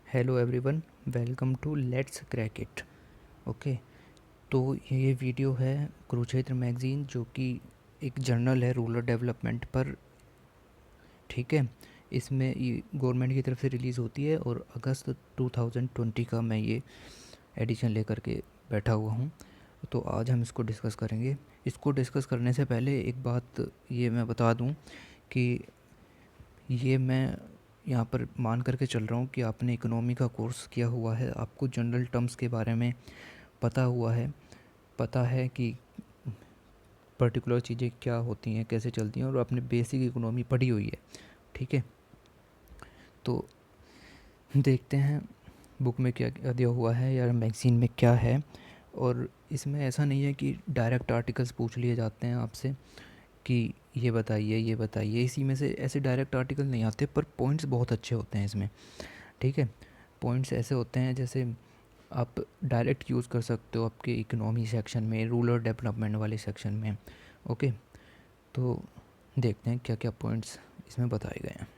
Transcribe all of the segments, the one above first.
Hello everyone, welcome to let's crack it. Okay, तो ये video है कुरुक्षेत्र मैगज़ीन, जो कि एक जर्नल है रूरल डेवलपमेंट पर। ठीक है, इसमें ये गवर्नमेंट की तरफ से रिलीज़ होती है और अगस्त 2020 का मैं ये एडिशन लेकर के बैठा हुआ हूँ। तो आज हम इसको डिस्कस करेंगे। इसको डिस्कस करने से पहले एक बात ये मैं बता दूँ कि ये मैं यहाँ पर मान करके चल रहा हूँ कि आपने इकोनॉमी का कोर्स किया हुआ है, आपको जनरल टर्म्स के बारे में पता हुआ है, पता है कि पर्टिकुलर चीज़ें क्या होती हैं, कैसे चलती हैं, और आपने बेसिक इकोनॉमी पढ़ी हुई है। ठीक है, तो देखते हैं बुक में क्या क्या दिया हुआ है या मैगज़ीन में क्या है। और इसमें ऐसा नहीं है कि डायरेक्ट आर्टिकल्स पूछ लिए जाते हैं आपसे कि ये बताइए। इसी में से ऐसे डायरेक्ट आर्टिकल नहीं आते, पर पॉइंट्स बहुत अच्छे होते हैं इसमें। ठीक है, पॉइंट्स ऐसे होते हैं जैसे आप डायरेक्ट यूज़ कर सकते हो आपके इकोनॉमी सेक्शन में, रूरल डेवलपमेंट वाले सेक्शन में। ओके, तो देखते हैं क्या क्या पॉइंट्स इसमें बताए गए हैं।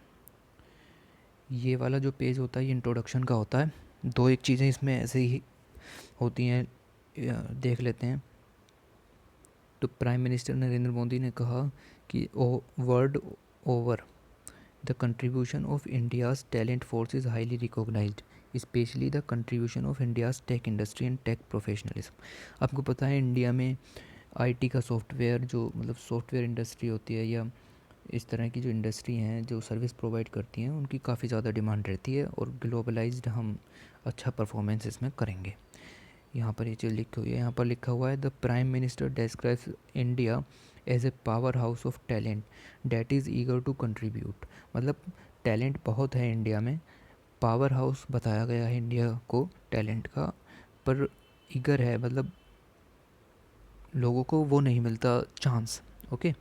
ये वाला जो पेज होता है ये इंट्रोडक्शन का होता है। दो एक चीज़ें इसमें ऐसे ही होती हैं, देख लेते हैं। तो प्राइम मिनिस्टर नरेंद्र मोदी ने कहा कि world over the contribution of India's talent force is highly recognised, specially the contribution of India's tech industry and tech professionalism. आपको पता है इंडिया में आईटी का सॉफ्टवेयर, जो मतलब सॉफ्टवेयर इंडस्ट्री होती है या इस तरह की जो इंडस्ट्री हैं जो सर्विस प्रोवाइड करती हैं, उनकी काफ़ी ज़्यादा डिमांड रहती है और ग्लोबलाइज्ड हम अच्छा परफॉर्मेंस इसमें करेंगे। यहाँ पर ये चीज़ लिखी हुई है, यहाँ पर लिखा हुआ है the prime minister describes India as a power house of talent that is eager to contribute. मतलब टैलेंट बहुत है इंडिया में, पावर हाउस बताया गया है इंडिया को टैलेंट का, पर ईगर है मतलब लोगों को वो नहीं मिलता chance. Okay,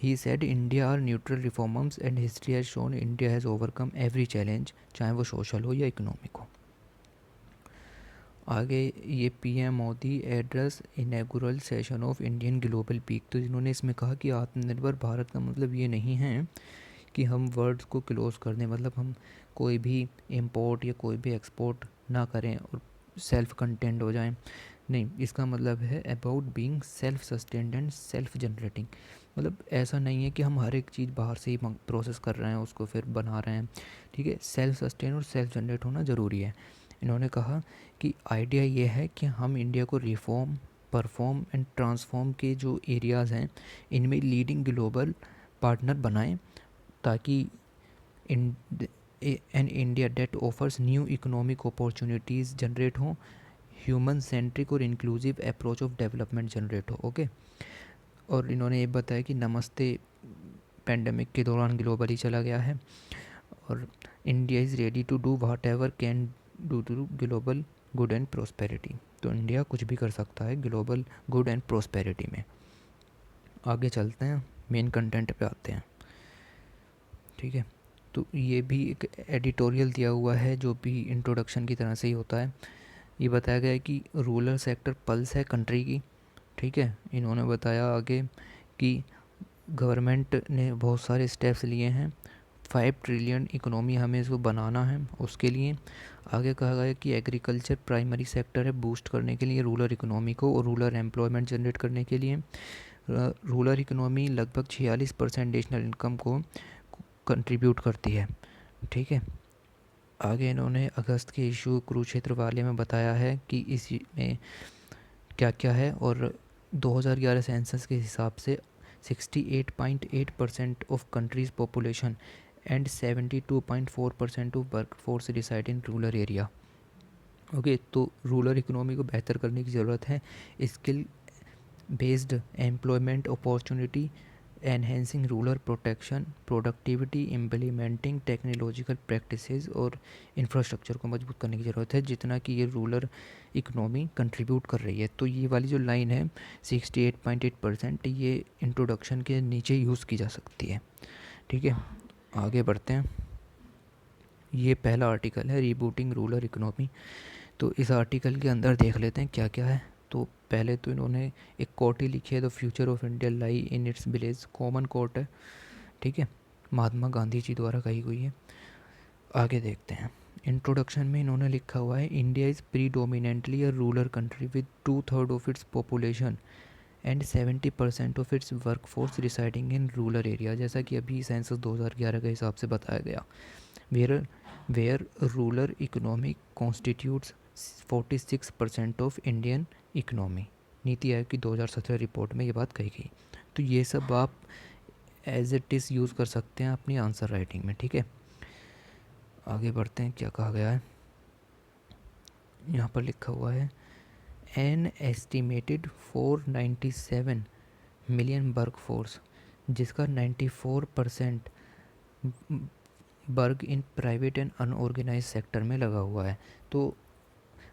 he said India are neutral reformers and history has shown India has overcome every challenge, चाहे वो सोशल हो या इकोनॉमिक हो। आगे ये PM Modi address inaugural session of Indian global peak. तो जिन्होंने इसमें कहा कि आत्मनिर्भर भारत का मतलब ये नहीं है कि हम वर्ड्स को क्लोज कर दें, मतलब हम कोई भी इंपोर्ट या कोई भी एक्सपोर्ट ना करें और सेल्फ कंटेंट हो जाएं। नहीं, इसका मतलब है about being self sustained and self generating. मतलब ऐसा नहीं है कि हम हर एक चीज़ बाहर से ही प्रोसेस कर रहे हैं, उसको फिर बना रहे हैं। ठीक है, सेल्फ सस्टेन और सेल्फ जनरेट होना ज़रूरी है। इन्होंने कहा कि आइडिया ये है कि हम इंडिया को रिफॉर्म, परफॉर्म एंड ट्रांसफॉर्म के जो एरियाज़ हैं इनमें लीडिंग ग्लोबल पार्टनर बनाएं, ताकि in an India that offers new economic opportunities generate हों, ह्यूमन सेंट्रिक और inclusive approach of development generate हो। ओके, और इन्होंने ये बताया कि नमस्ते पेंडेमिक के दौरान ग्लोबली चला गया है और India is ready to do whatever can do to global good and prosperity. तो इंडिया कुछ भी कर सकता है ग्लोबल गुड एंड प्रोस्पेरिटी में। आगे चलते हैं, मेन कंटेंट पे आते हैं। ठीक है, तो ये भी एक एडिटोरियल दिया हुआ है जो भी इंट्रोडक्शन की तरह से ही होता है। ये बताया गया है कि रूरल सेक्टर पल्स है कंट्री की। ठीक है, इन्होंने बताया आगे कि गवर्नमेंट ने बहुत सारे स्टेप्स लिए हैं, 5 ट्रिलियन इकोनॉमी हमें इसको बनाना है, उसके लिए आगे कहा गया है कि एग्रीकल्चर प्राइमरी सेक्टर है बूस्ट करने के लिए रूरल इकोनॉमी को और रूरल एम्प्लॉयमेंट जनरेट करने के लिए। रूरल इकोनॉमी लगभग 46% नेशनल इनकम को कंट्रीब्यूट करती है। ठीक है, आगे इन्होंने अगस्त के इशू कुरुक्षेत्र वाले में बताया है कि इसमें क्या क्या है, और 2011 सेंसस के हिसाब से 68.8% of countries population and 72.4% of work force reside in rural area. Okay, तो रूरल इकोनॉमी को बेहतर करने की ज़रूरत है। Skill based employment opportunity, enhancing rural protection productivity, implementing technological practices और इंफ्रास्ट्रक्चर को मजबूत करने की ज़रूरत है, जितना कि ये रूरल इकोनॉमी कंट्रीब्यूट कर रही है। तो ये वाली जो लाइन है 68.8%, ये इंट्रोडक्शन के नीचे यूज़ की जा सकती है। ठीक है, आगे बढ़ते हैं। ये पहला आर्टिकल है रीबूटिंग रूरल इकोनॉमी। तो इस आर्टिकल के अंदर देख लेते हैं क्या क्या है। तो पहले तो इन्होंने एक कोट ही लिखी है, the future of India lie in its village. Common quote है, ठीक है, महात्मा गांधी जी द्वारा कही हुई है। आगे देखते हैं, इंट्रोडक्शन में इन्होंने लिखा हुआ है, India is predominantly a rural country with 2/3 of its population and 70% of its workforce residing in rural area. जैसा कि अभी सेंसस 2011 के हिसाब से बताया गया, where where rural economy constitutes 46% of Indian economy. NITI Aayog की 2017 रिपोर्ट में ये बात कही गई। तो ये सब आप एज इट इज़ यूज़ कर सकते हैं अपनी आंसर राइटिंग में, ठीक है। आगे बढ़ते हैं, क्या कहा गया है यहाँ पर लिखा हुआ है, एन एस्टिमेटेड 497 मिलियन वर्कफोर्स, जिसका 94% work in private and unorganise sector में लगा हुआ है। तो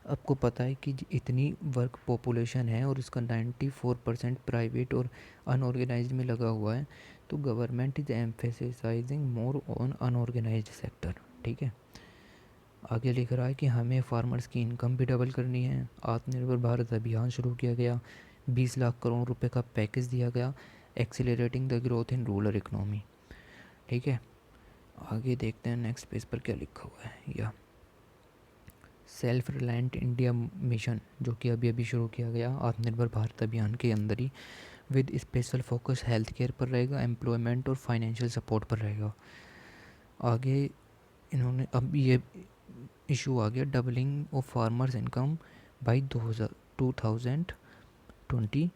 आपको पता है कि इतनी वर्क पॉपुलेशन है और इसका 94% प्राइवेट और अनऑर्गेनाइज्ड में लगा हुआ है, तो government is emphasizing more on unorganised sector, ठीक है। आगे लिख रहा है कि हमें फार्मर्स की इनकम भी डबल करनी है। आत्मनिर्भर भारत अभियान शुरू किया गया, 20 लाख करोड़ रुपए का पैकेज दिया गया, accelerating the growth in rural economy, ठीक है। आगे देखते हैं नेक्स्ट पेज पर क्या लिखा हुआ है। या सेल्फ रिलायंट इंडिया मिशन, जो कि अभी अभी शुरू किया गया आत्मनिर्भर भारत अभियान के अंदर ही, with special focus health care पर रहेगा, एम्प्लॉयमेंट और फाइनेंशियल सपोर्ट पर रहेगा। आगे इन्होंने अब ये इशू आ गया, doubling of farmers income by 2022।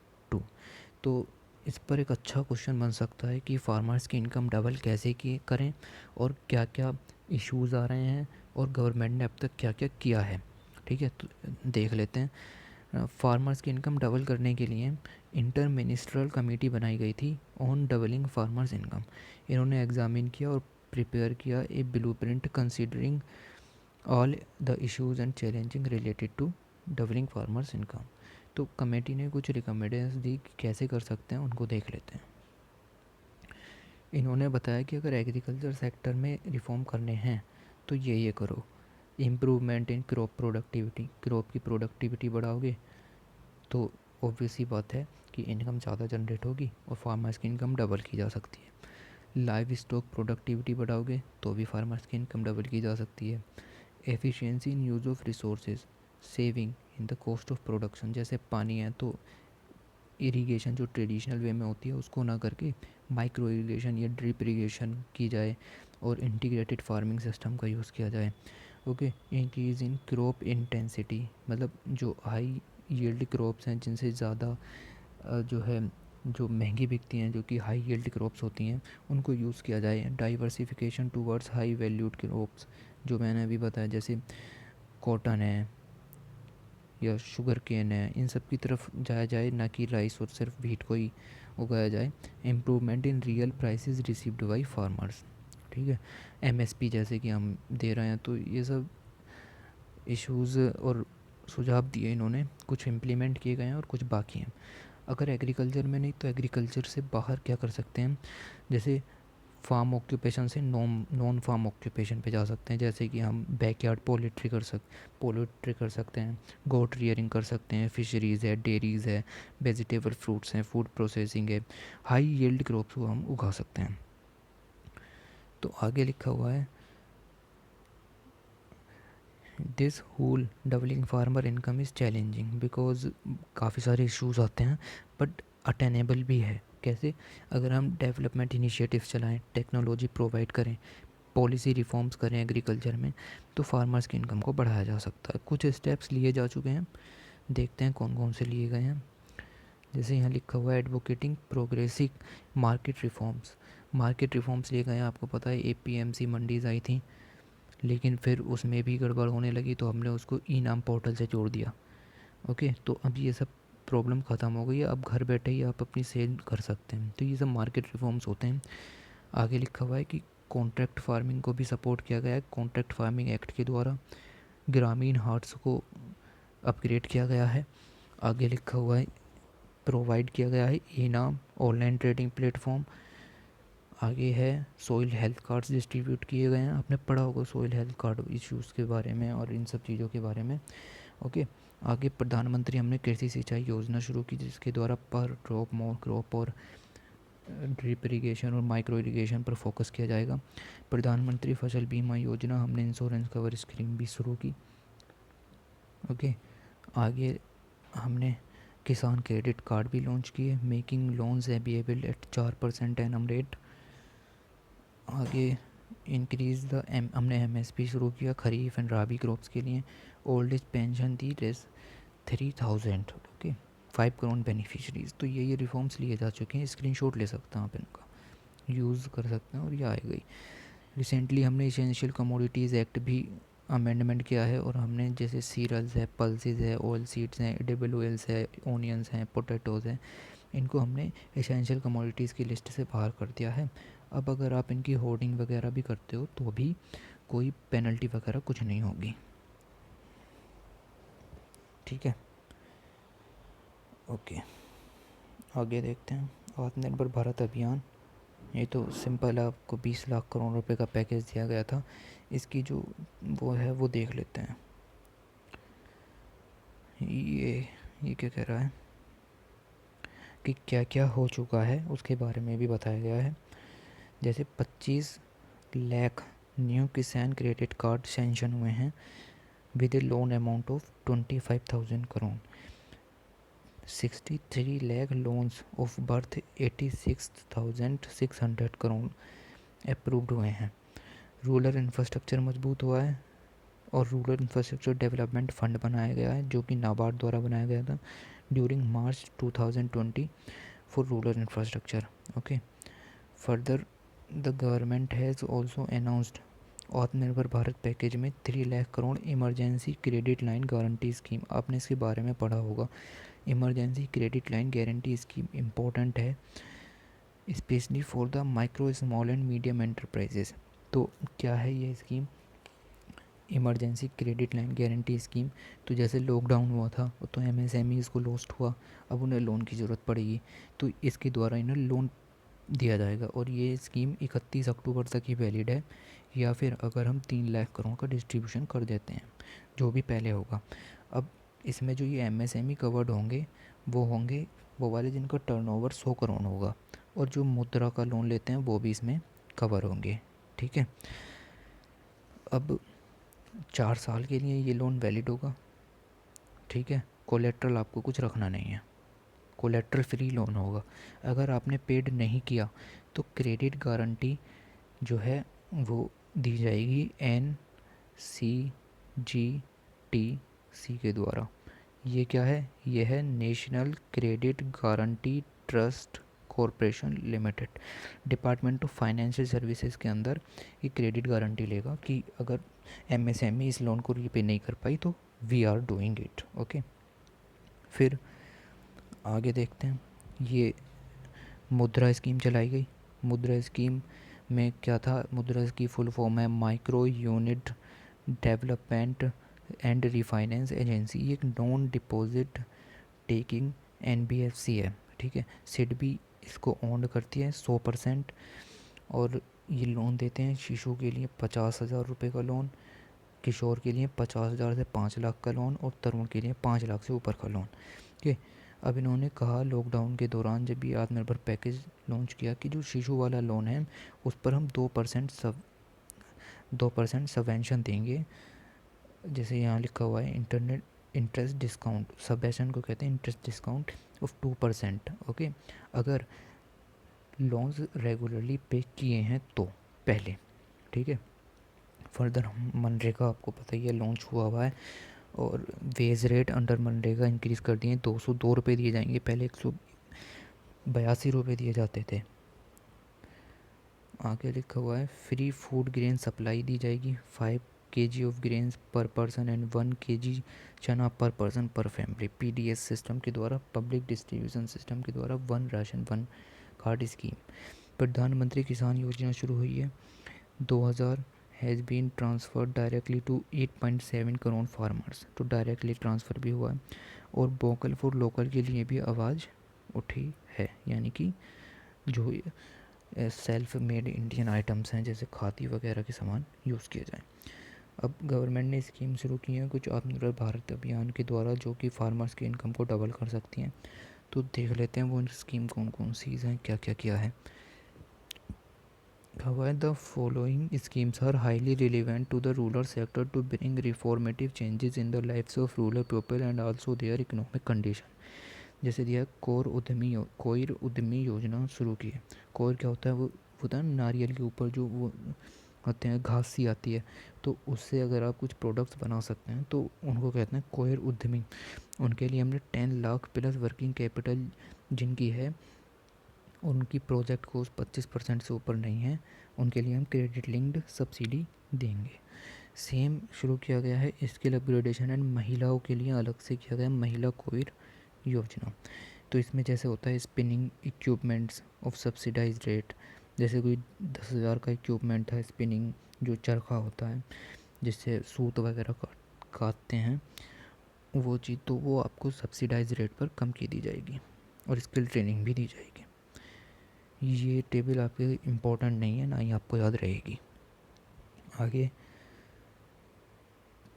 तो इस पर एक अच्छा क्वेश्चन बन सकता है कि फार्मर्स की इनकम डबल कैसे की करें और क्या क्या इश्यूज़ आ रहे हैं और गवर्नमेंट ने अब तक क्या क्या किया है, ठीक है। तो देख लेते हैं। फार्मर्स की इनकम डबल करने के लिए इंटर मिनिस्ट्रल कमेटी बनाई गई थी ऑन डबलिंग फार्मर्स इनकम। इन्होंने एग्जामिन किया और प्रिपेयर किया a blueprint considering all the issues and challenging related to doubling farmers income. तो कमेटी ने कुछ रिकमेंडेशंस दी कि कैसे कर सकते हैं, उनको देख लेते हैं। इन्होंने बताया कि अगर एग्रीकल्चर सेक्टर में रिफॉर्म करने हैं तो ये करो, improvement in crop productivity, crop की प्रोडक्टिविटी बढ़ाओगे तो ऑब्वियस ही बात है कि इनकम ज़्यादा जनरेट होगी और फार्मर्स की इनकम डबल की जा सकती है। लाइव स्टॉक प्रोडक्टिविटी बढ़ाओगे तो भी फार्मर्स की इनकम डबल की जा सकती है। Efficiency in use of resources, saving in the cost of production, जैसे पानी है तो इरिगेशन जो ट्रेडिशनल वे में होती है उसको ना करके माइक्रो इरिगेशन या ड्रिप इरिगेशन की जाए और इंटीग्रेटेड फार्मिंग सिस्टम का यूज़ किया जाए। Okay, increase in crop intensity, मतलब जो हाई यील्ड क्रॉप्स हैं जिनसे ज़्यादा जो है जो महंगी बिकती हैं, जो कि हाई यील्ड क्रॉप्स होती हैं, उनको यूज़ किया जाए। Diversification towards high valued crops, जो मैंने अभी बताया, जैसे कॉटन है या शुगर केन है, इन सब की तरफ जाया जाए, ना कि राइस और सिर्फ व्हीट को ही उगाया जाए। Improvement in real prices received by farmers, ठीक है। एमएसपी जैसे कि हम दे रहे हैं, तो ये सब इश्यूज़ और सुझाव दिए इन्होंने, कुछ इम्प्लीमेंट किए गए हैं और कुछ बाकी हैं। अगर एग्रीकल्चर में नहीं तो एग्रीकल्चर से बाहर क्या कर सकते हैं, जैसे फार्म ऑक्यूपेशन से नॉन फार्म ऑक्यूपेशन पे जा सकते हैं, जैसे कि हम बैकयार्ड पोल्ट्री कर सकते हैं, गोट रियरिंग कर सकते हैं, फिशरीज़ है, डेयरीज़ है, वेजिटेबल फ्रूट्स हैं, फूड प्रोसेसिंग है, हाई यील्ड क्रॉप्स को हम उगा सकते हैं। तो आगे लिखा हुआ है, this whole doubling farmer income is challenging because काफ़ी सारे इश्यूज आते हैं, बट अटेनेबल भी है। कैसे? अगर हम डेवलपमेंट इनिशिएटिव्स चलाएं, टेक्नोलॉजी प्रोवाइड करें, पॉलिसी रिफॉर्म्स करें एग्रीकल्चर में, तो फार्मर्स की इनकम को बढ़ाया जा सकता है। कुछ स्टेप्स लिए जा चुके हैं, देखते हैं कौन कौन से लिए गए हैं। जैसे यहाँ लिखा हुआ है, एडवोकेटिंग प्रोग्रेसिव मार्केट रिफॉर्म्स लिए गए हैं। आपको पता है एपीएमसी मंडीज़ आई थी, लेकिन फिर उसमें भी गड़बड़ होने लगी तो हमने उसको ई नाम पोर्टल से जोड़ दिया। ओके, तो अब ये सब प्रॉब्लम ख़त्म हो गई है, अब घर बैठे ही आप अपनी सेल कर सकते हैं। तो ये सब मार्केट रिफॉर्म्स होते हैं। आगे लिखा हुआ है कि कॉन्ट्रैक्ट फार्मिंग को भी सपोर्ट किया गया है। कॉन्ट्रैक्ट फार्मिंग एक्ट के द्वारा ग्रामीण हाट्स को अपग्रेड किया गया है। आगे लिखा हुआ है, प्रोवाइड किया गया है ई नाम ऑनलाइन ट्रेडिंग प्लेटफॉर्म। आगे है, सोइल हेल्थ कार्ड्स डिस्ट्रीब्यूट किए गए हैं। आपने पढ़ा होगा सोइल हेल्थ कार्ड इश्यूज़ के बारे में और इन सब चीज़ों के बारे में। ओके, आगे प्रधानमंत्री हमने कृषि सिंचाई योजना शुरू की, जिसके द्वारा पर ड्रॉप मोर क्रॉप और ड्रिप इरिगेशन और माइक्रो इरिगेशन पर फोकस किया जाएगा। प्रधानमंत्री फसल बीमा योजना, हमने इंश्योरेंस कवर स्कीम भी शुरू की। ओके, आगे हमने किसान क्रेडिट कार्ड भी लॉन्च किए। Making loans available at 4% annum rate. आगे इंक्रीज़ द हमने एमएसपी शुरू किया खरीफ एंड राबी क्रॉप्स के लिए। ओल्ड एज पेंशन दी रेस 3000। Okay, 5 crore beneficiaries. तो ये रिफॉर्म्स लिए जा चुके हैं, स्क्रीनशॉट ले सकते हैं आप इनका, यूज़ कर सकते हैं और ये आएगा ही। रिसेंटली हमने इसेंशियल कमोडिटीज़ एक्ट भी अमेंडमेंट किया है, और हमने जैसे सीरियल्स है, पल्सेस है, ऑयल सीड्स हैं, एडिबल ऑयल्स है, ओनियंस हैं, पोटैटोज़ हैं, इनको हमने एसेंशियल कमोडिटीज़ की लिस्ट से बाहर कर दिया है। अब अगर आप इनकी होर्डिंग वगैरह भी करते हो तो भी कोई पेनल्टी वगैरह कुछ नहीं होगी। ठीक है, ओके, आगे देखते हैं। आत्मनिर्भर भारत अभियान, ये तो सिंपल है, आपको 20 लाख करोड़ रुपए का पैकेज दिया गया था। इसकी जो वो है वो देख लेते हैं। ये क्या कह रहा है कि क्या क्या हो चुका है उसके बारे में भी बताया गया है। जैसे 25 लाख न्यू किसान क्रेडिट कार्ड सैंक्शन हुए हैं with A loan amount of 25,000 crore. 63 lakh loans of birth 86,600 crore approved हुए हैं। रूरल इंफ्रास्ट्रक्चर मजबूत हुआ है, और रूरल इंफ्रास्ट्रक्चर डेवलपमेंट फंड बनाया गया है जो कि नाबार्ड द्वारा बनाया गया था during March 2020 for rural infrastructure. Okay, further the government has also announced Aatmanirbhar Bharat package में 3 lakh crore emergency credit line guarantee scheme. आपने इसके बारे में पढ़ा होगा। Emergency credit line guarantee scheme important है specially for the micro small and medium enterprises. तो क्या है ये scheme, emergency credit line guarantee scheme? तो जैसे लॉकडाउन हुआ था तो एमएसएमईज़ को लॉस्ट हुआ, अब उन्हें लोन की ज़रूरत पड़ेगी, तो इसके द्वारा इन्हें लोन दिया जाएगा। और ये स्कीम 31 अक्टूबर तक ही वैलिड है, या फिर अगर हम 3 लाख करोड़ का डिस्ट्रीब्यूशन कर देते हैं, जो भी पहले होगा। अब इसमें जो ये एमएसएमई कवर्ड होंगे वो वाले जिनका टर्नओवर 100 करोड़ होगा, और जो मुद्रा का लोन लेते हैं वो भी इसमें कवर होंगे। ठीक है, अब 4 साल के लिए ये लोन वैलिड होगा। ठीक है, कोलेट्रल आपको कुछ रखना नहीं है, कोलेट्रल फ्री लोन होगा। अगर आपने पेड नहीं किया तो क्रेडिट गारंटी जो है वो दी जाएगी NCGTC के द्वारा। ये क्या है? ये है national credit guarantee trust corporation limited, department of financial services के अंदर ये क्रेडिट गारंटी लेगा कि अगर एमएसएमई इस लोन को रीपे नहीं कर पाई तो we are doing it. Okay, फिर आगे देखते हैं। ये मुद्रा स्कीम चलाई गई। मुद्रा स्कीम में क्या था? मुद्रा की फुल फॉर्म है micro unit development and refinance agency. ये एक नॉन डिपॉजिट टेकिंग NBFC है। ठीक है, सिडबी इसको ओन करती है 100%, और ये लोन देते हैं शिशु के लिए 50,000 रुपये का लोन, किशोर के लिए 50,000 से 5 लाख का लोन, और तरुण के लिए 5 लाख से ऊपर का लोन। ठीक है, अब इन्होंने कहा लॉकडाउन के दौरान जब ये आत्मनिर्भर पैकेज लॉन्च किया कि जो शिशु वाला लोन है उस पर हम 2% सबवेंशन देंगे। जैसे यहाँ लिखा हुआ है इंटरनेट इंटरेस्ट डिस्काउंट, सबवेंशन को कहते हैं इंटरेस्ट डिस्काउंट ऑफ 2%। ओके, अगर लोन्स रेगुलरली पे किए हैं तो पहले। ठीक है, फर्दर मनरेगा आपको पता ही है लॉन्च हुआ है, और wage rate under MNREGA increase कर दिए, 202 रुपये दिए जाएंगे, पहले 182 रुपये दिए जाते थे। आगे लिखा हुआ है फ्री फूड ग्रेन सप्लाई दी जाएगी, 5 kg ऑफ ग्रेन्स पर पर्सन एंड 1 kg चना पर पर्सन पर फैमिली। PDS सिस्टम के द्वारा, पब्लिक डिस्ट्रीब्यूशन सिस्टम के द्वारा, 1 राशन 1 कार्ड स्कीम। प्रधानमंत्री किसान योजना शुरू हुई है, 2000 has been transferred directly to 8.7 crore farmers. तो डायरेक्टली ट्रांसफ़र भी हुआ है, और वोकल फॉर लोकल के लिए भी आवाज़ उठी है, यानी कि जो सेल्फ मेड इंडियन आइटम्स हैं जैसे खादी वगैरह के सामान यूज़ किए जाएं। अब गवर्नमेंट ने स्कीम शुरू की है कुछ आत्मनिर्भर भारत अभियान के द्वारा, जो कि फार्मर्स की इनकम को डबल कर सकती हैं। तो देख लेते हैं वो स्कीम कौन कौन सी हैं, क्या क्या किया है। However, the following schemes are highly relevant to the rural sector to bring reformative changes in the lives of rural people and also their economic condition। जैसे दिया कोयर उद्यमी योजना शुरू की है। कोयर क्या होता है, वो होता है नारियल के ऊपर जो वो होते हैं घास सी आती है, तो उससे अगर आप कुछ प्रोडक्ट्स बना सकते हैं तो उनको कहते हैं कोयर उद्यमी। उनके लिए हमने 10 लाख प्लस वर्किंग कैपिटल जिनकी है, उनकी प्रोजेक्ट कोस्ट 25% से ऊपर नहीं है, उनके लिए हम क्रेडिट लिंक्ड सब्सिडी देंगे। सेम शुरू किया गया है स्किल अपग्रेडेशन एंड महिलाओं के लिए अलग से किया गया है महिला कोयर योजना। तो इसमें जैसे होता है spinning equipments of subsidise rate, जैसे कोई 10,000 का इक्विपमेंट है स्पिनिंग, जो चरखा होता है जिससे सूत वगैरह काटते हैं वो चीज़, तो वो आपको सब्सिडाइज रेट पर कम की दी जाएगी और स्किल ट्रेनिंग भी दी जाएगी। ये टेबल आपके इम्पोर्टेंट नहीं है, ना ही आपको याद रहेगी। आगे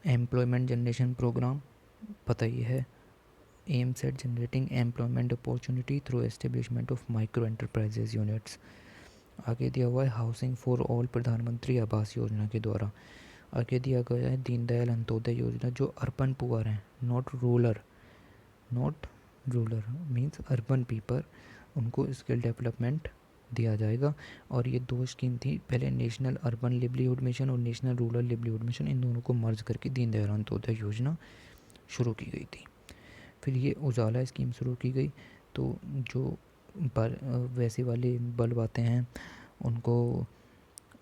एम्प्लॉयमेंट जनरेशन प्रोग्राम पता ही है, aims at generating employment opportunity through establishment of micro enterprises units. आगे दिया हुआ है हाउसिंग फॉर ऑल प्रधानमंत्री आवास योजना के द्वारा। आगे दिया गया है दीनदयाल अंत्योदय योजना, जो अर्बन पुअर हैं, not ruler means urban people, उनको स्किल डेवलपमेंट दिया जाएगा। और ये 2 स्कीम थी, पहले नेशनल अर्बन लिवलीहुड मिशन और नेशनल रूरल लिवलीहुड मिशन, इन दोनों को मर्ज करके दीनदयाल अंत्योदय योजना शुरू की गई थी। फिर ये उजाला स्कीम शुरू की गई, तो जो वैसे वाले बल्ब आते हैं उनको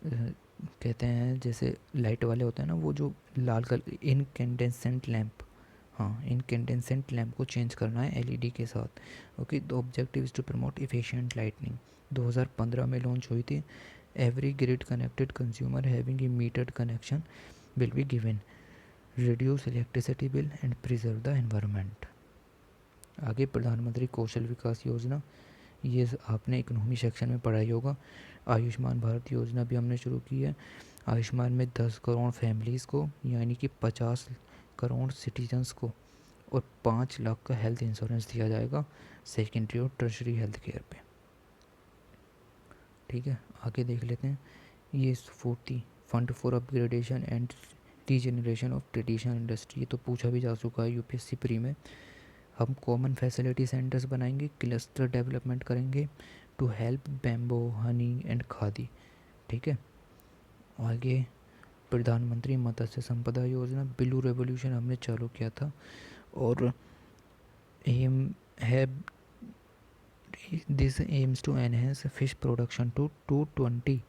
कहते हैं, जैसे लाइट वाले होते हैं ना, वो जो लाल कलर इनकैंडेसेंट लैम्प, हाँ इनकैंडेसेंट लैम्प को चेंज करना है एलईडी के साथ। Okay, the objective is to promote efficient lightning. 2015 में लॉन्च हुई थी। Every grid connected consumer having a metered connection will be given reduce electricity bill and preserve the environment. आगे प्रधानमंत्री कौशल विकास योजना, ये आपने इकोनॉमी सेक्शन में पढ़ाई होगा। आयुष्मान भारत योजना भी हमने शुरू की है। आयुष्मान में 10 करोड़ फैमिलीज़ को, यानी कि 50 करोड़ सिटीजन्स को, और 5 लाख का हेल्थ इंश्योरेंस दिया जाएगा सेकेंडरी और टर्शरी हेल्थ केयर पे। ठीक है, आगे देख लेते हैं। ये 40 fund for upgradation and regeneration of traditional industry, ये तो पूछा भी जा चुका है यूपीएससी प्री में। हम कॉमन फैसिलिटी सेंटर्स बनाएंगे, क्लस्टर डेवलपमेंट करेंगे to help bamboo, honey and khadi. ठीक है, आगे प्रधानमंत्री मत्स्य संपदा योजना, ब्लू रेवोल्यूशन हमने चालू किया था, और एम है this aims to enhance fish production to 220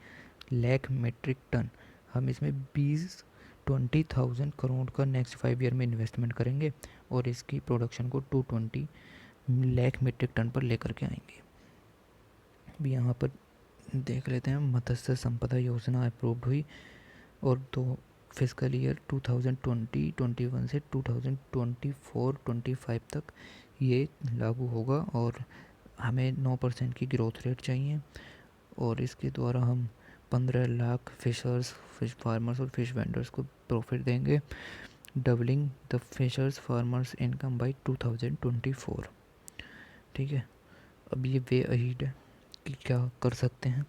lakh metric tonne. हम इसमें 20,000 करोड़ का नेक्स्ट 5 ईयर में इन्वेस्टमेंट करेंगे और इसकी प्रोडक्शन को 220 लाख मीट्रिक टन पर लेकर के आएंगे। अभी यहाँ पर देख लेते हैं, मत्स्य संपदा योजना अप्रूव्ड हुई और 2 फिजिकल ईयर 2020-21 से 2024-25 तक ये लागू होगा, और हमें 9% की ग्रोथ रेट चाहिए, और इसके द्वारा हम 15 लाख फिशर्स, फिश फार्मर्स और फिश वेंडर्स को प्रॉफिट देंगे, doubling the fishers farmers income by 2024। ठीक है, अब ये वे अहीड है कि क्या कर सकते हैं,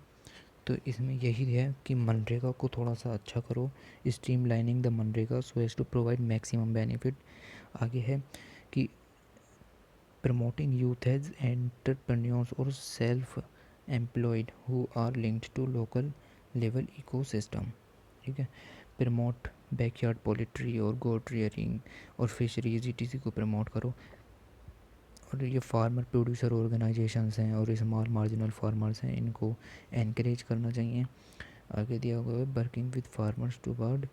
तो इसमें यही है कि मनरेगा को थोड़ा सा अच्छा करो, streamlining the MNREGA so as to provide maximum benefit. आगे है कि प्रमोटिंग यूथ एज एंटरप्रेन्योर्स और self employed who are linked to local level ecosystem. ठीक है, प्रमोट बैकयार्ड पोल्ट्री और गोट रियरिंग और फिशरीज ईटीसी को प्रमोट करो। और ये फार्मर प्रोड्यूसर ऑर्गेनाइजेशंस हैं और स्मॉल मार्जिनल फार्मर्स हैं, इनको एनकरेज करना चाहिए। आगे दिया हुआ है working with farmers toward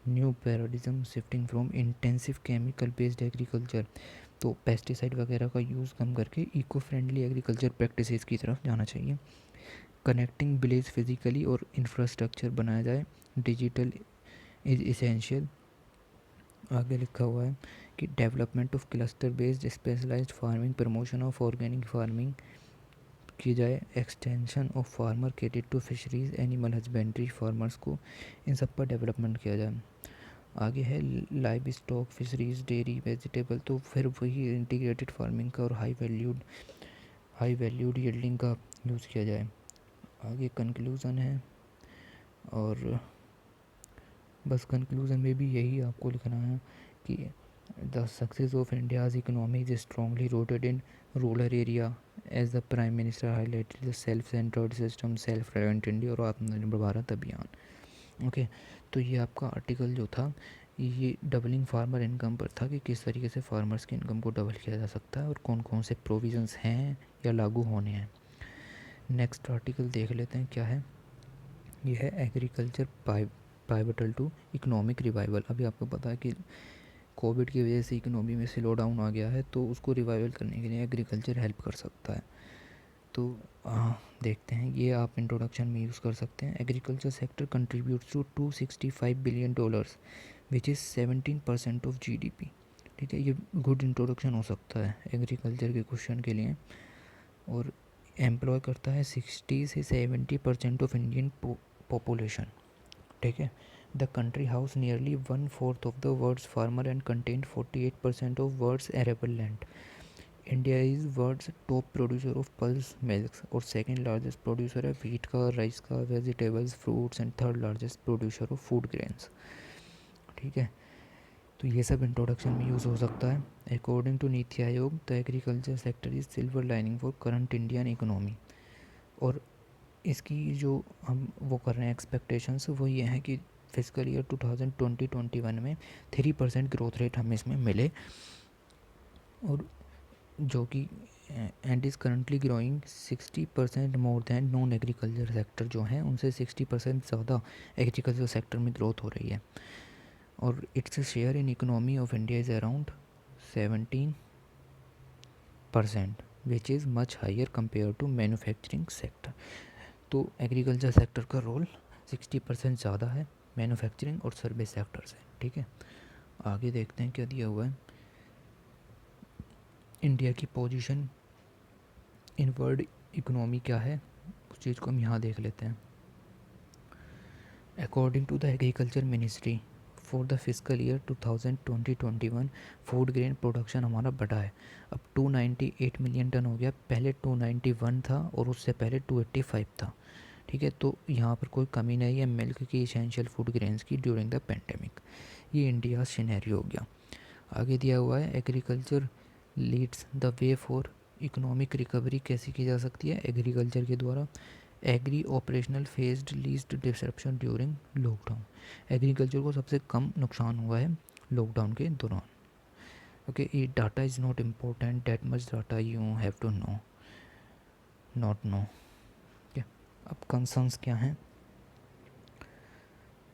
new paradigm shifting from intensive chemical based agriculture, तो पेस्टिसाइड वगैरह का यूज़ कम करके इको फ्रेंडली एग्रीकल्चर प्रैक्टिसेस की तरफ जाना चाहिए। कनेक्टिंग विलेज फिजिकली और इंफ्रास्ट्रक्चर बनाया जाए, डिजिटल इज़ इसेंशियल। आगे लिखा हुआ है कि development of cluster based specialised farming, promotion of organic farming की जाए, extension of farmer credit to fisheries, animal husbandry farmers को, इन सब पर डेवलपमेंट किया जाए। आगे है livestock, fisheries, dairy, vegetable, तो फिर वही इंटीग्रेटेड फार्मिंग का और हाई वैल्यूड यील्डिंग का यूज़ किया जाए। आगे कंक्लूज़न है, और बस कंक्लूज़न में भी यही आपको लिखना है कि the success of India's economy is strongly rooted in rural area as the prime minister highlighted the self centred system, self reliant India और आत्मनिर्भर भारत अभियान। ओके, तो ये आपका आर्टिकल जो था ये डबलिंग फार्मर इनकम पर था कि किस तरीके से फार्मर्स की इनकम को डबल किया जा सकता है और कौन कौन से प्रोविजंस हैं या लागू होने हैं। नेक्स्ट आर्टिकल देख लेते हैं क्या है। ये है agriculture pivotal to economic revival. अभी आपको पता है कि कोविड की वजह से इकोनॉमी में स्लो डाउन आ गया है, तो उसको रिवाइवल करने के लिए एग्रीकल्चर हेल्प कर सकता है। तो देखते हैं, ये आप इंट्रोडक्शन में यूज़ कर सकते हैं। Agriculture sector contributes to $265 billion which is 17% of GDP. ठीक है, ये गुड इंट्रोडक्शन हो सकता है एग्रीकल्चर के क्वेश्चन के लिए। और एम्प्लॉय करता है 60 से 70% ऑफ इंडियन पॉपुलेशन। ठीक है, the country house nearly 1/4 of the world's farmer and contain 48% of world's arable land. India is world's top producer of pulse milk और सेकेंड लार्जेस्ट प्रोड्यूसर है व्हीट का, राइस का, vegetables, fruits and third largest producer of food grains. ठीक है, तो ये सब introduction में यूज़ हो सकता है। According to NITI Aayog the agriculture sector is silver lining for current Indian economy. और इसकी जो हम वो कर रहे हैं एक्सपेक्टेशंस, वो ये हैं कि फिजिकल ईयर 2020-21 में 3% ग्रोथ रेट हमें इसमें मिले, और जो कि and is currently growing 60% more than non agriculture sector जो हैं उनसे 60% ज़्यादा एग्रीकल्चर सेक्टर में ग्रोथ हो रही है। और it's share in economy of India is around 17%, which is much higher compare to manufacturing sector. तो एग्रीकल्चर सेक्टर का रोल 60% ज़्यादा है मैन्युफैक्चरिंग और सर्विस सेक्टर से। ठीक है, आगे देखते हैं क्या दिया हुआ है। इंडिया की पोजीशन इन वर्ल्ड इकोनॉमी क्या है, उस चीज़ को हम यहाँ देख लेते हैं। According to the agriculture ministry for the physical year 2020-21 food grain production हमारा बढ़ा है, अब 298 मिलियन टन हो गया। पहले 291 था और उससे पहले 285 था। ठीक है, तो यहाँ पर कोई कमी नहीं है मिल्क की, इसेंशियल फूड ग्रेन्स की ड्यूरिंग द पेंडेमिक। ये इंडिया सिनेरियो हो गया। आगे दिया हुआ है agriculture leads the way for economic recovery कैसी की जा सकती है एग्रीकल्चर के द्वारा। Agri operational faced least disruption during lockdown. Agriculture को सबसे कम नुकसान हुआ है लॉकडाउन के दौरान। ओके, ये data is not important, that much data you have to know not know. Okay, अब कंसर्न्स क्या हैं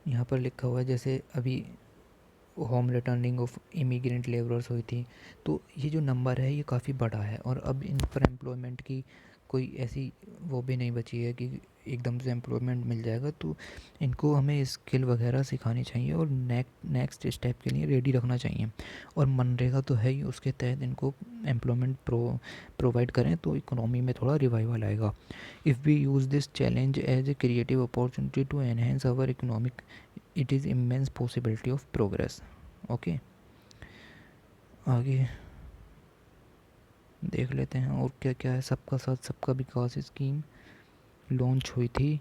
यहाँ पर लिखा हुआ है। जैसे अभी home returning of immigrant labourers हुई थी, तो ये जो नंबर है ये काफ़ी बड़ा है, और अब इन पर एम्प्लॉयमेंट की कोई ऐसी वो भी नहीं बची है कि एकदम से एम्प्लॉयमेंट मिल जाएगा। तो इनको हमें स्किल वगैरह सिखानी चाहिए और नेक्स्ट स्टेप के लिए रेडी रखना चाहिए। और मनरेगा तो है ही, उसके तहत इनको एम्प्लॉयमेंट प्रोवाइड करें तो इकोनॉमी में थोड़ा रिवाइवल आएगा। If we use this challenge as a creative opportunity to enhance our economic it is immense possibility of progress. Okay, आगे देख लेते हैं और क्या क्या है। सबका साथ सबका विकास स्कीम लॉन्च हुई थी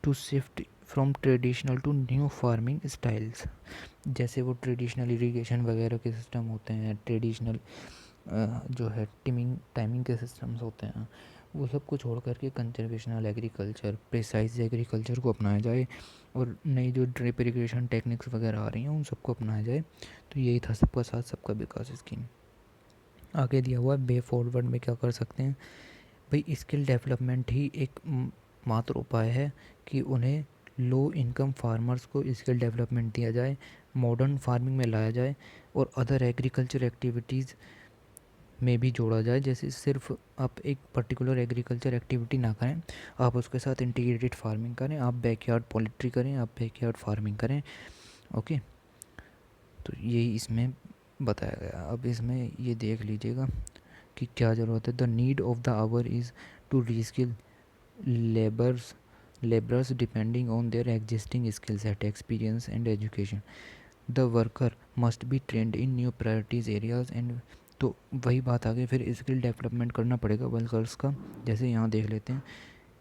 to shift from traditional to new farming styles. जैसे वो ट्रेडिशनल इरिगेशन वगैरह के सिस्टम होते हैं, ट्रेडिशनल जो है टाइमिंग के सिस्टम्स होते हैं, वो सब को छोड़ करके कंजर्वेशनल एग्रीकल्चर, प्रिसाइज एग्रीकल्चर को अपनाया जाए, और नई जो ड्रिप इरिगेशन टेक्निक्स वगैरह आ रही हैं उन सबको अपनाया जाए। तो यही था सबका साथ सबका विकास स्कीम। आगे दिया हुआ वे फॉरवर्ड में क्या कर सकते हैं भाई। स्किल डेवलपमेंट ही एक मात्र उपाय है कि उन्हें लो इनकम फार्मर्स को स्किल डेवलपमेंट दिया जाए, मॉडर्न फार्मिंग में लाया जाए और अदर एग्रीकल्चर एक्टिविटीज़ में भी जोड़ा जाए। जैसे सिर्फ आप एक पर्टिकुलर एग्रीकल्चर एक्टिविटी ना करें, आप उसके साथ इंटीग्रेटेड फार्मिंग करें, आप बैकयार्ड पोल्ट्री करें, आप बैकयार्ड फार्मिंग करें। ओके, तो यही इसमें बताया गया। अब इसमें ये देख लीजिएगा कि क्या ज़रूरत है। The need of the hour is to reskill labours laborers depending on their existing skill set, experience and education. The worker must be trained in new priorities areas and तो वही बात आ गई, फिर स्किल डेवलपमेंट करना पड़ेगा workers का। जैसे यहाँ देख लेते हैं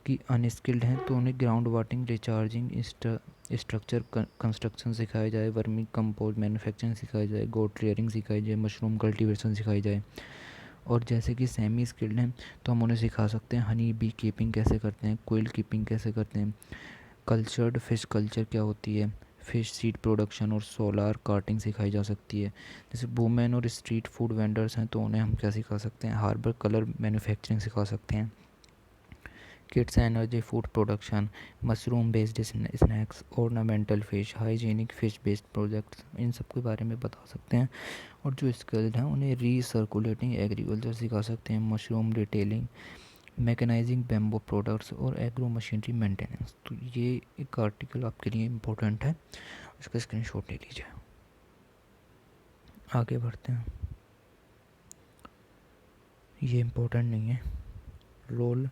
कि अनस्किल्ड हैं तो उन्हें ग्राउंड वाटिंग, रिचार्जिंग, स्ट्रक्चर कंस्ट्रक्शन सिखाया जाए, वर्मी कंपोज मैन्युफैक्चरिंग सिखाई जाए, गोट रेयरिंग सिखाई जाए, मशरूम कल्टीवेशन सिखाई जाए। और जैसे कि सेमी स्किल्ड हैं तो हम उन्हें सिखा सकते हैं हनी बी कीपिंग कैसे करते हैं, कोयल कीपिंग कैसे करते हैं, कल्चर्ड फिश कल्चर क्या होती है, फिश सीड प्रोडक्शन और सोलार कार्टिंग सिखाई जा सकती है। जैसे वुमेन और स्ट्रीट फूड वेंडर्स हैं तो उन्हें हम क्या सिखा सकते हैं, हार्बर कलर मैन्युफैक्चरिंग सिखा सकते हैं। Kids energy food production, mushroom based snacks, ornamental fish, hygienic fish based projects, इन सब के बारे में बता सकते हैं। और जो स्किल्ड हैं उन्हें रीसर्कुलेटिंग एग्रीकल्चर सिखा सकते हैं, मशरूम रिटेलिंग, मैकेनाइजिंग बैम्बू प्रोडक्ट्स और एग्रो मशीनरी मेंटेनेंस। तो ये एक आर्टिकल आपके लिए इम्पोर्टेंट है, इसका स्क्रीनशॉट ले लीजिए। आगे बढ़ते हैं, ये इम्पोर्टेंट नहीं है। Role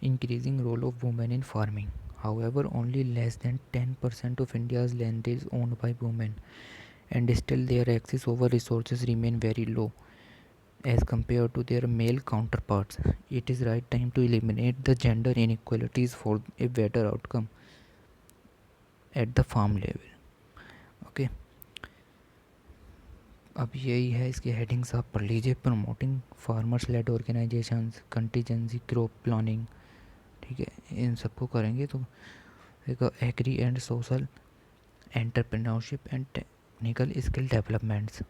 increasing role of women in farming. However, only less than 10% of India's land is owned by women, and still their access over resources remain very low as compared to their male counterparts. It is right time to eliminate the gender inequalities for a better outcome at the farm level. Okay. अब यही है, इसकी headings आप पढ़ लीजिए। Promoting farmers led organisations, contingency crop planning, ठीक है, इन सबको करेंगे तो एक agri and social entrepreneurship and technical skill developments.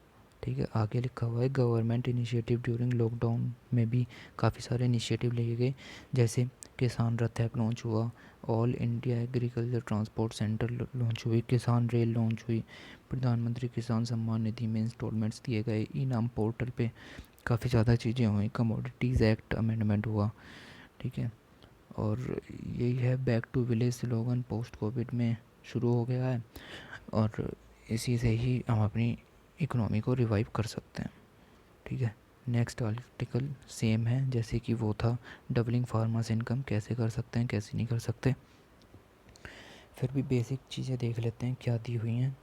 ठीक है, आगे लिखा हुआ है गवर्नमेंट इनिशिएटिव ड्यूरिंग लॉकडाउन में भी काफ़ी सारे इनिशिएटिव लिए गए, जैसे किसान रथ ऐप लॉन्च हुआ, all India agriculture transport centre launch हुई, किसान रेल लॉन्च हुई, प्रधानमंत्री किसान सम्मान निधि में इंस्टॉलमेंट्स दिए गए, ई नाम पोर्टल पे काफ़ी ज़्यादा चीज़ें हुई, कमोडिटीज़ एक्ट अमेंडमेंट हुआ। ठीक है, और यही है back to village slogan post COVID में शुरू हो गया है, और इसी से ही हम अपनी इकोनॉमी को रिवाइव कर सकते हैं। ठीक है, नेक्स्ट आर्टिकल सेम है जैसे कि वो था, डबलिंग फार्मर्स इनकम कैसे कर सकते हैं, कैसे नहीं कर सकते। फिर भी बेसिक चीज़ें देख लेते हैं क्या दी हुई हैं।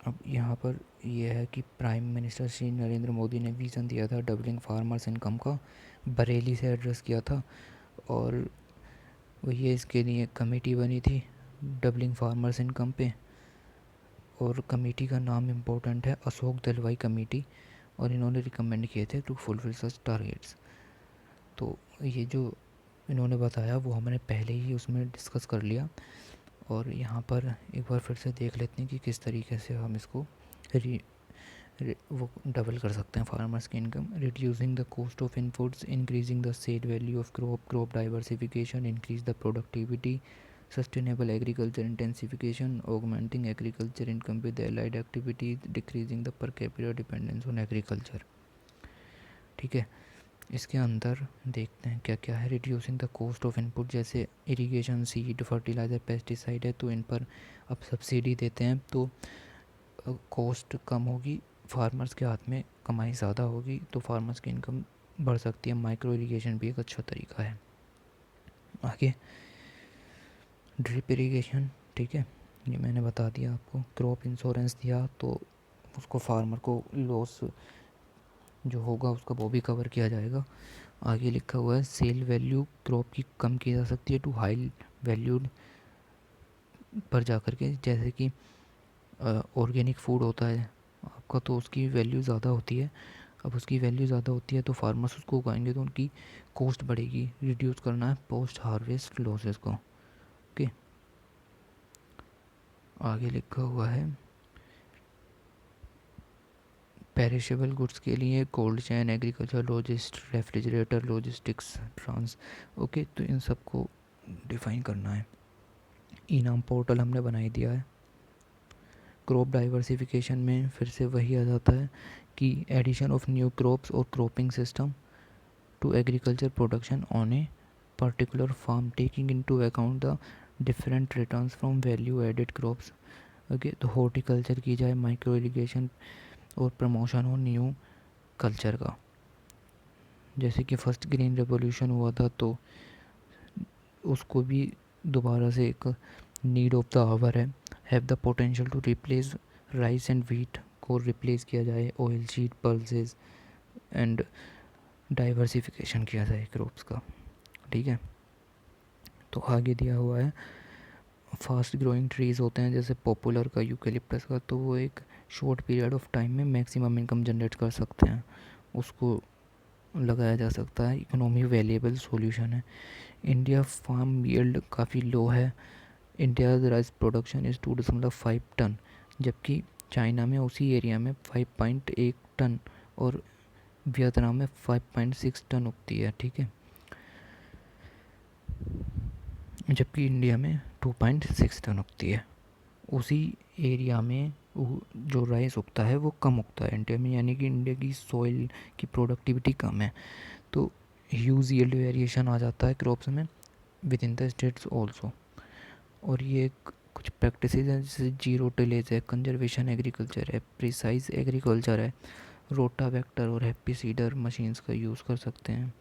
अब यहाँ पर यह है कि प्राइम मिनिस्टर श्री नरेंद्र मोदी ने विज़न दिया था डबलिंग फार्मर्स इनकम का, बरेली से एड्रेस किया था, और ये इसके लिए कमेटी बनी थी डबलिंग फार्मर्स इनकम पे, और कमेटी का नाम इम्पोर्टेंट है, अशोक दलवाई कमेटी, और इन्होंने रिकमेंड किए थे टू फुलफिल सच टारगेट्स। तो ये जो इन्होंने बताया वो हमने पहले ही उसमें डिस्कस कर लिया, और यहाँ पर एक बार फिर से देख लेते हैं कि किस तरीके से हम इसको वो डबल कर सकते हैं फार्मर्स की income. Reducing the cost of inputs, increasing the said value of crop diversification, increase the productivity, sustainable agriculture intensification, augmenting agriculture income with allied activities, decreasing the per capita dependence on agriculture. ठीक है, इसके अंदर देखते हैं क्या क्या है। Reducing the cost of input, जैसे इरिगेशन, सीड, फर्टिलाइज़र, पेस्टिसाइड है तो इन पर अब सब्सिडी देते हैं तो कॉस्ट कम होगी, फार्मर्स के हाथ में कमाई ज़्यादा होगी, तो फार्मर्स की इनकम बढ़ सकती है। माइक्रो इरिगेशन भी एक अच्छा तरीका है। आगे ड्रिप इरिगेशन, ठीक है, ये मैंने बता दिया आपको। क्रॉप इंश्योरेंस दिया तो उसको फार्मर को लॉस जो होगा उसका वो भी कवर किया जाएगा। आगे लिखा हुआ है सेल वैल्यू क्रॉप की कम की जा सकती है टू हाई वैल्यूड पर जा कर के, जैसे कि ऑर्गेनिक फूड होता है आपका तो उसकी वैल्यू ज़्यादा होती है। अब उसकी वैल्यू ज़्यादा होती है तो फार्मर्स उसको उगाएंगे तो उनकी कॉस्ट बढ़ेगी। रिड्यूस करना है पोस्ट हार्वेस्ट लॉसेस को। ओके, आगे लिखा हुआ है पेरिशेबल गुड्स के लिए cold chain, agriculture, refrigerator, logistics, trans. Okay, तो इन सबको डिफ़ाइन करना है। इनाम पोर्टल हमने बना ही दिया है। क्रॉप डाइवर्सिफिकेशन में फिर से वही आ जाता है कि एडिशन ऑफ न्यू क्रॉप्स और cropping system to agriculture production on a particular farm, taking into account the different returns from value added crops. Okay, तो हॉर्टिकल्चर की जाए, माइक्रो इरिगेशन और प्रमोशन हो न्यू कल्चर का। जैसे कि फर्स्ट ग्रीन रेवोल्यूशन हुआ था तो उसको भी दोबारा से एक नीड ऑफ द आवर है, have the potential to replace rice and wheat को रिप्लेस किया जाए, oil seed pulses and diversification किया जाए क्रॉप्स का। ठीक है, तो आगे दिया हुआ है फास्ट ग्रोइंग ट्रीज़ होते हैं जैसे पॉपुलर का, यूकेलिप्टस का, तो वो एक शॉर्ट पीरियड ऑफ टाइम में मैक्सिमम इनकम जनरेट कर सकते हैं, उसको लगाया जा सकता है, इकोनॉमी वैल्यूएबल सॉल्यूशन है। इंडिया फार्म यील्ड काफ़ी लो है, India rice production is 2.5 tonne, जबकि चाइना में उसी एरिया में 5.1 टन और वियतनाम में 5.6 टन उगती है। ठीक है, जबकि इंडिया में 2.6 टन उगती है। उसी एरिया में जो राइस उगता है वो कम उगता है इंडिया में, यानी कि इंडिया की सॉइल की प्रोडक्टिविटी कम है, तो ह्यूज यील्ड वेरिएशन आ जाता है क्रॉप्स में with in the states also. और ये कुछ प्रैक्टिसेस हैं जैसे जीरो टिलेज है, कंजर्वेशन एग्रीकल्चर है, प्रिसाइज एग्रीकल्चर है, रोटावेक्टर और हैप्पी सीडर मशीन्स का यूज़ कर सकते हैं।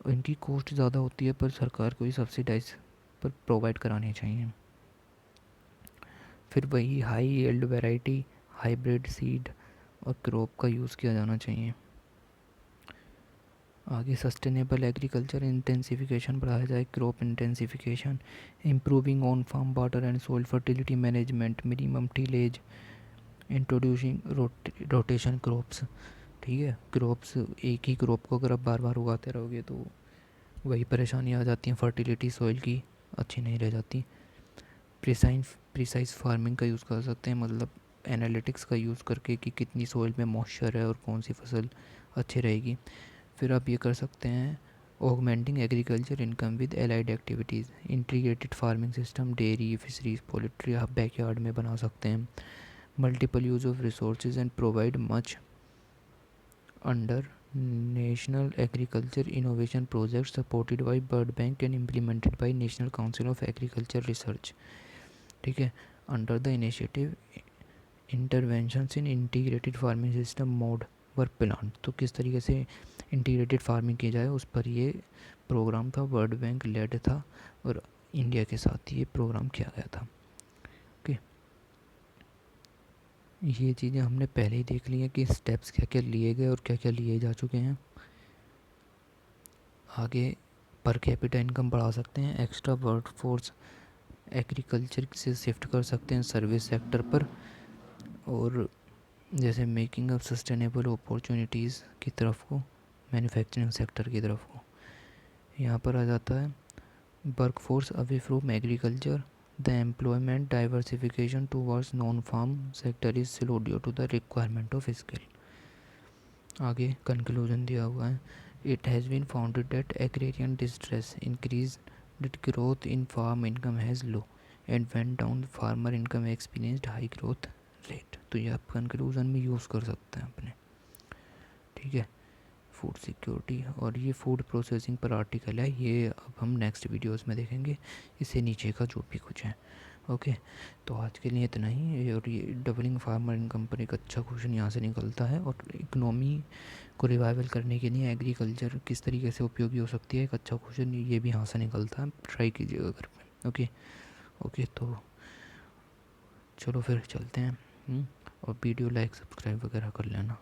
इनकी कॉस्ट ज़्यादा होती है पर सरकार को ही सब्सिडाइज पर प्रोवाइड करानी चाहिए। फिर वही high yield variety, hybrid seed और क्रॉप का यूज़ किया जाना चाहिए। आगे सस्टेनेबल एग्रीकल्चर इंटेंसिफिकेशन बढ़ाया जाए, crop intensification, improving on farm water and soil fertility management, minimum tillage, introducing rotation crops. ठीक है, क्रॉप्स एक ही क्रॉप को अगर आप बार बार उगाते रहोगे तो वही परेशानी आ जाती हैं, फर्टिलिटी सॉइल की अच्छी नहीं रह जाती। प्रिसाइज फार्मिंग का यूज़ कर सकते हैं, मतलब एनालिटिक्स का यूज़ करके कि कितनी सॉइल में मॉइस्चर है और कौन सी फसल अच्छी रहेगी। फिर आप ये कर सकते हैं augmenting agriculture income with allied activities, integrated farming system, dairy, fisheries, poultry आप बैकयार्ड में बना सकते हैं। Multiple use of resources and provide much under national agriculture innovation project supported by world bank and implemented by national council of agriculture research. ठीक है, under the initiative interventions in integrated farming system mode were plan, तो किस तरीके से integrated farming की जाए उस पर ये प्रोग्राम था, वर्ल्ड बैंक लेड था और इंडिया के साथ ये प्रोग्राम किया गया था। ओके, ये चीज़ें हमने पहले ही देख ली हैं कि स्टेप्स क्या क्या लिए गए और क्या क्या लिए जा चुके हैं। आगे पर कैपिटा इनकम बढ़ा सकते हैं, एक्स्ट्रा वर्क फोर्स एग्रीकल्चर से शिफ्ट कर सकते हैं सर्विस सेक्टर पर, और जैसे मेकिंग अप सस्टेनेबल अपॉर्चुनिटीज़ की तरफ को, मैन्युफैक्चरिंग सेक्टर की तरफ को। यहाँ पर आ जाता है work force away from agriculture, the employment diversification towards non farm sector is slow due to the requirement of skill. आगे कंक्लूजन दिया हुआ है, it has been founded that agrarian distress increase that growth in farm income has low and went down farmer income experienced high growth rate. तो ये आप conclusion में use कर सकते हैं अपने। ठीक है, फूड सिक्योरिटी और ये फूड प्रोसेसिंग पर आर्टिकल है, ये अब हम नेक्स्ट वीडियोस में देखेंगे, इससे नीचे का जो भी कुछ है। ओके, तो आज के लिए इतना ही। और ये डबलिंग फार्मर इनकम पर एक अच्छा क्वेश्चन यहाँ से निकलता है, और इकोनॉमी को रिवाइवल करने के लिए एग्रीकल्चर किस तरीके से उपयोगी हो सकती है, एक अच्छा क्वेश्चन ये भी यहाँ से निकलता है, ट्राई कीजिएगा घर पे। ओके, तो चलो फिर चलते हैं। और वीडियो लाइक सब्सक्राइब वगैरह कर लेना।